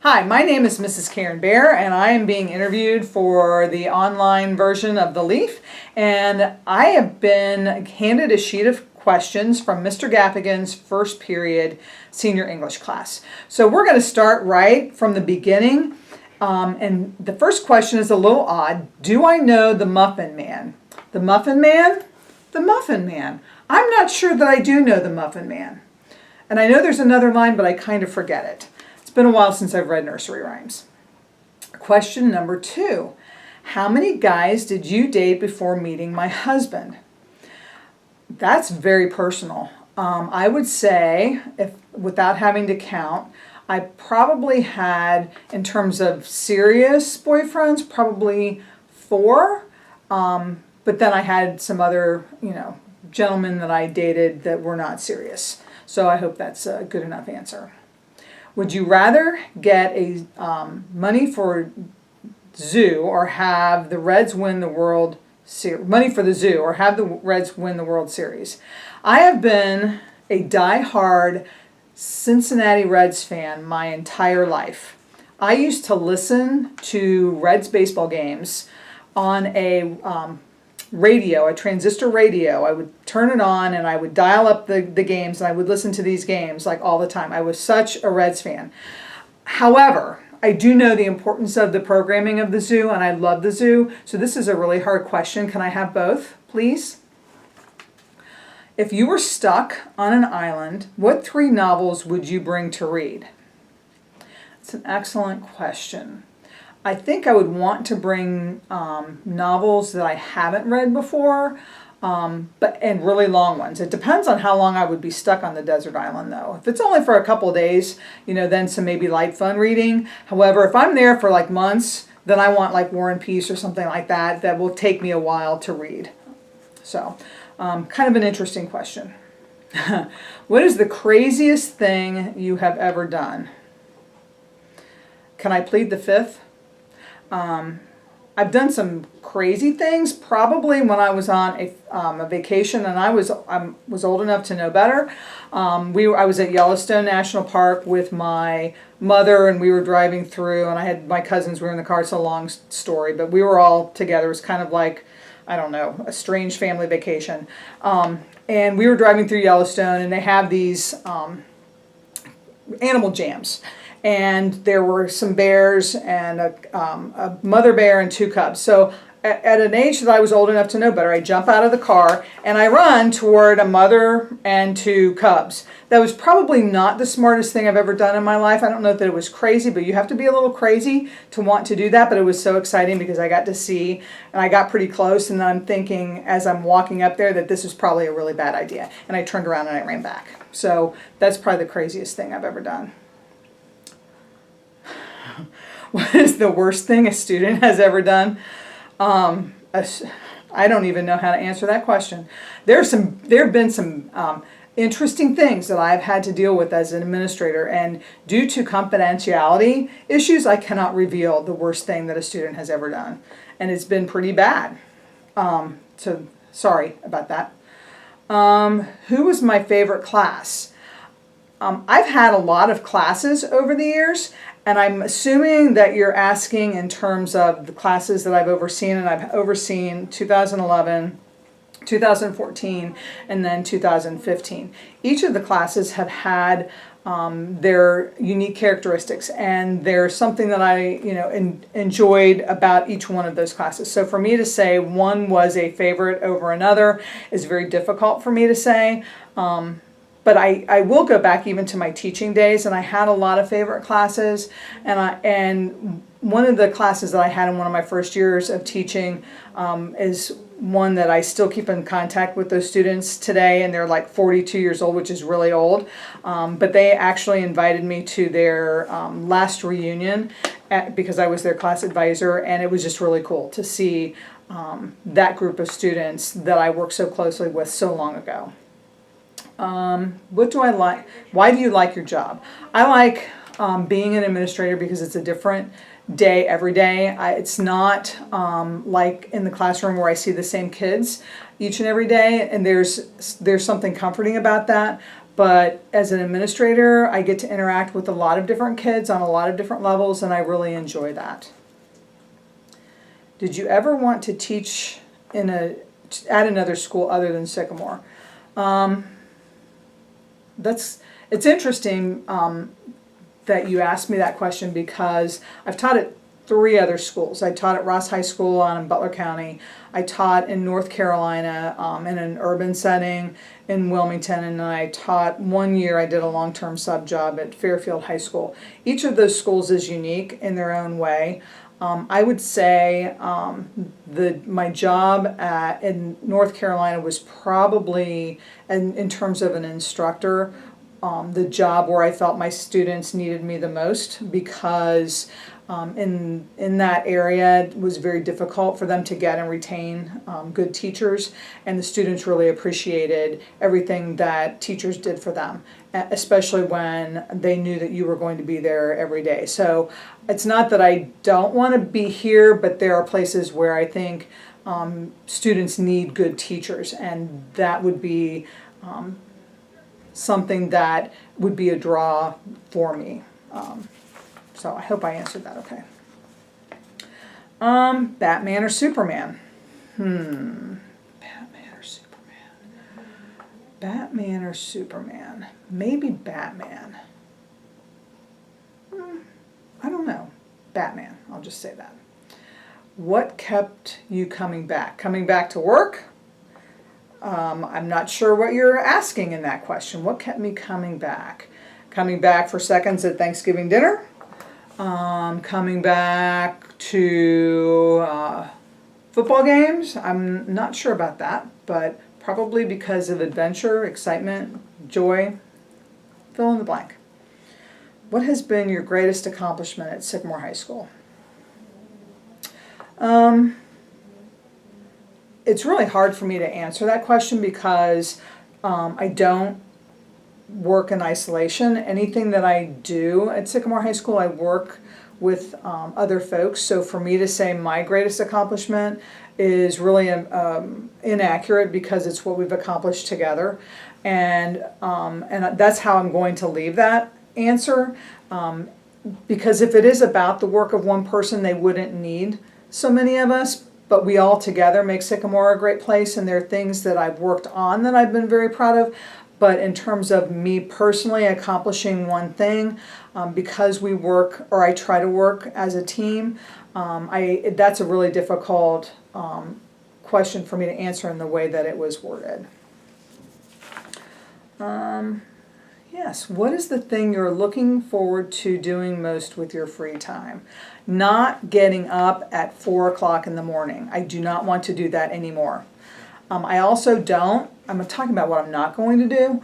Hi, my name is Mrs. Karen Bear, and I am being interviewed for the online version of The Leaf. And I have been handed a sheet of questions from Mr. Gaffigan's first period senior English class. So we're going to start right from the beginning. And the first question is a little odd. Do I know the Muffin Man? The Muffin Man? The Muffin Man. I'm not sure that I do know the Muffin Man. And I know there's another line, but I kind of forget it. It's been a while since I've read nursery rhymes. Question number 2. How many guys did you date before meeting my husband? That's very personal. I would say, if without having to count, I probably had, in terms of serious boyfriends, probably 4. But then I had some other, gentlemen that I dated that were not serious. So I hope that's a good enough answer. Would you rather get a money for zoo or have the Reds win the World Series? Money for the zoo or have the Reds win the World Series? I have been a die-hard Cincinnati Reds fan my entire life. I used to listen to Reds baseball games on a radio, a transistor radio. I would turn it on and I would dial up the games and I would listen to these games like all the time. I was such a Reds fan. However, I do know the importance of the programming of the zoo and I love the zoo. So this is a really hard question. Can I have both, please? If you were stuck on an island, what 3 novels would you bring to read? It's an excellent question. I think I would want to bring novels that I haven't read before, and really long ones. It depends on how long I would be stuck on the desert island, though. If it's only for a couple of days, then some maybe light fun reading. However, if I'm there for like months, then I want like War and Peace or something like that that will take me a while to read. So, kind of an interesting question. What is the craziest thing you have ever done? Can I plead the 5th? I've done some crazy things, probably when I was on a vacation and I was old enough to know better. I was at Yellowstone National Park with my mother and we were driving through and I had my cousins were in the car. It's a long story, but we were all together. It was kind of like, I don't know, a strange family vacation. And we were driving through Yellowstone and they have these animal jams. And there were some bears and a mother bear and 2 cubs. So at an age that I was old enough to know better, I jump out of the car and I run toward a mother and 2 cubs. That was probably not the smartest thing I've ever done in my life. I don't know that it was crazy, but you have to be a little crazy to want to do that. But it was so exciting because I got to see and I got pretty close. And then I'm thinking as I'm walking up there that this was probably a really bad idea. And I turned around and I ran back. So that's probably the craziest thing I've ever done. What is the worst thing a student has ever done? I don't even know how to answer that question. There have been some interesting things that I've had to deal with as an administrator, and due to confidentiality issues, I cannot reveal the worst thing that a student has ever done, and it's been pretty bad. So sorry about that. Who was my favorite class? I've had a lot of classes over the years, and I'm assuming that you're asking in terms of the classes that I've overseen, and I've overseen 2011, 2014, and then 2015. Each of the classes have had their unique characteristics, and there's something that I enjoyed about each one of those classes. So for me to say one was a favorite over another is very difficult for me to say. But I will go back even to my teaching days, and I had a lot of favorite classes. And one of the classes that I had in one of my first years of teaching is one that I still keep in contact with those students today, and they're like 42 years old, which is really old. But they actually invited me to their last reunion because I was their class advisor, and it was just really cool to see that group of students that I worked so closely with so long ago. What do I like? Why do you like your job? I like being an administrator because it's a different day every day. It's not like in the classroom where I see the same kids each and every day, and there's something comforting about that. But as an administrator, I get to interact with a lot of different kids on a lot of different levels, and I really enjoy that. Did you ever want to teach at another school other than Sycamore? It's interesting that you asked me that question, because I've taught at 3 other schools. I taught at Ross High School in Butler County. I taught in North Carolina in an urban setting in Wilmington, and I taught 1 year. I did a long-term sub job at Fairfield High School. Each of those schools is unique in their own way. I would say my job in North Carolina was probably, in terms of an instructor, the job where I felt my students needed me the most, because in that area it was very difficult for them to get and retain good teachers, and the students really appreciated everything that teachers did for them, especially when they knew that you were going to be there every day. So it's not that I don't want to be here, but there are places where I think students need good teachers, and that would be something that would be a draw for me. So I hope I answered that okay. Batman or Superman? Batman or Superman? Batman or Superman? Maybe Batman. I don't know. Batman, I'll just say that. What kept you coming back? Coming back to work? I'm not sure what you're asking in that question. What kept me coming back? Coming back for seconds at Thanksgiving dinner? Coming back to football games? I'm not sure about that, but probably because of adventure, excitement, joy. Fill in the blank. What has been your greatest accomplishment at Sycamore High School? It's really hard for me to answer that question, because I don't work in isolation. Anything that I do at Sycamore High School, I work with other folks. So for me to say my greatest accomplishment is really inaccurate, because it's what we've accomplished together, and that's how I'm going to leave that answer. Because if it is about the work of one person, they wouldn't need so many of us. But we all together make Sycamore a great place, and there are things that I've worked on that I've been very proud of. But in terms of me personally accomplishing one thing, because we work, or I try to work as a team, that's a really difficult question for me to answer in the way that it was worded. Yes, what is the thing you're looking forward to doing most with your free time? Not getting up at 4 o'clock in the morning. I do not want to do that anymore. I also don't, I'm talking about what I'm not going to do,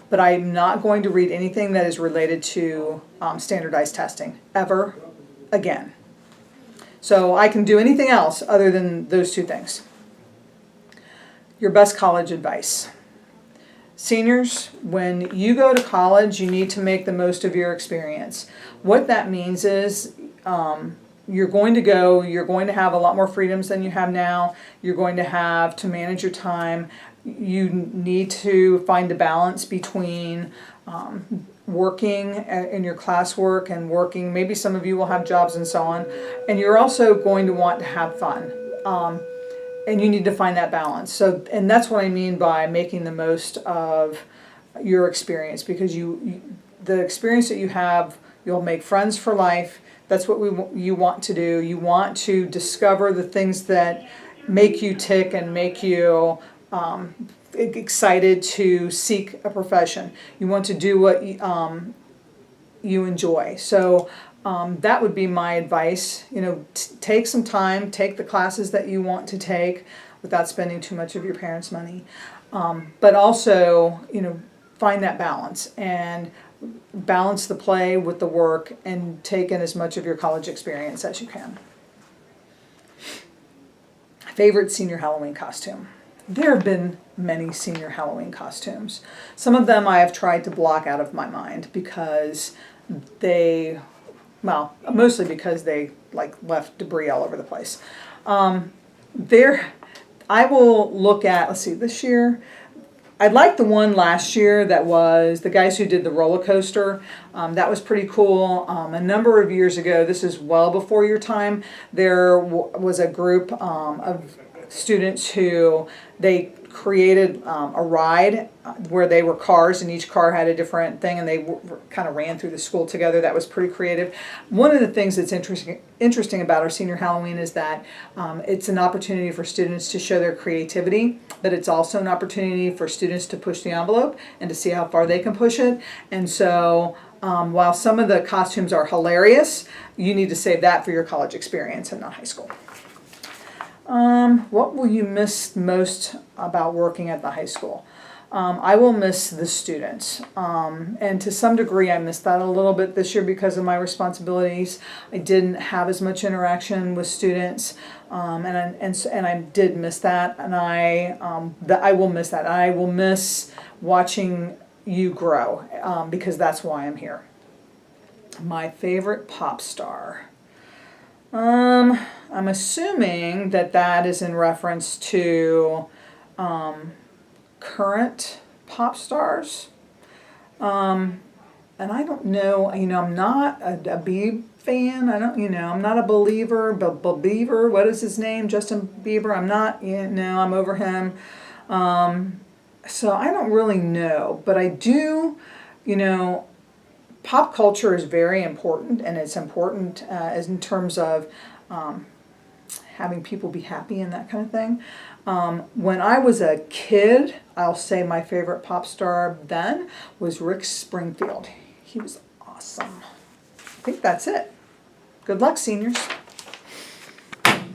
but I'm not going to read anything that is related to standardized testing ever again. So I can do anything else other than those 2 things. Your best college advice. Seniors, when you go to college, you need to make the most of your experience. What that means is you're going to have a lot more freedoms than you have now. You're going to have to manage your time. You need to find a balance between working in your classwork and working. Maybe some of you will have jobs and so on. And you're also going to want to have fun. And you need to find that balance. So, and that's what I mean by making the most of your experience, because the experience that you have, you'll make friends for life. That's what you want to do. You want to discover the things that make you tick and make you excited to seek a profession. You want to do what you enjoy. So that would be my advice. Take some time, take the classes that you want to take without spending too much of your parents' money. But also, find that balance and balance the play with the work and take in as much of your college experience as you can. Favorite senior Halloween costume? There have been many senior Halloween costumes. Some of them I have tried to block out of my mind because mostly because they left debris all over the place. I will look at, let's see, this year, I liked the one last year that was the guys who did the roller coaster. That was pretty cool. A number of years ago, this is well before your time, there was a group of students who they created a ride where they were cars and each car had a different thing, and they kind of ran through the school together. That was pretty creative. One of the things that's interesting about our senior Halloween is that it's an opportunity for students to show their creativity, but it's also an opportunity for students to push the envelope and to see how far they can push it. And so while some of the costumes are hilarious, you need to save that for your college experience and not high school. What will you miss most about working at the high school? I will miss the students. And to some degree, I missed that a little bit this year because of my responsibilities. I didn't have as much interaction with students, and I did miss that. And I will miss that. I will miss watching you grow because that's why I'm here. My favorite pop star. I'm assuming that is in reference to current pop stars. And I don't know, I'm not a Bieb fan. I'm not a believer, believer, what is his name? Justin Bieber. I'm not, I'm over him. So I don't really know, but I do, pop culture is very important, and it's important as in terms of having people be happy and that kind of thing. When I was a kid, I'll say my favorite pop star then was Rick Springfield. He was awesome. I think that's it. Good luck, seniors.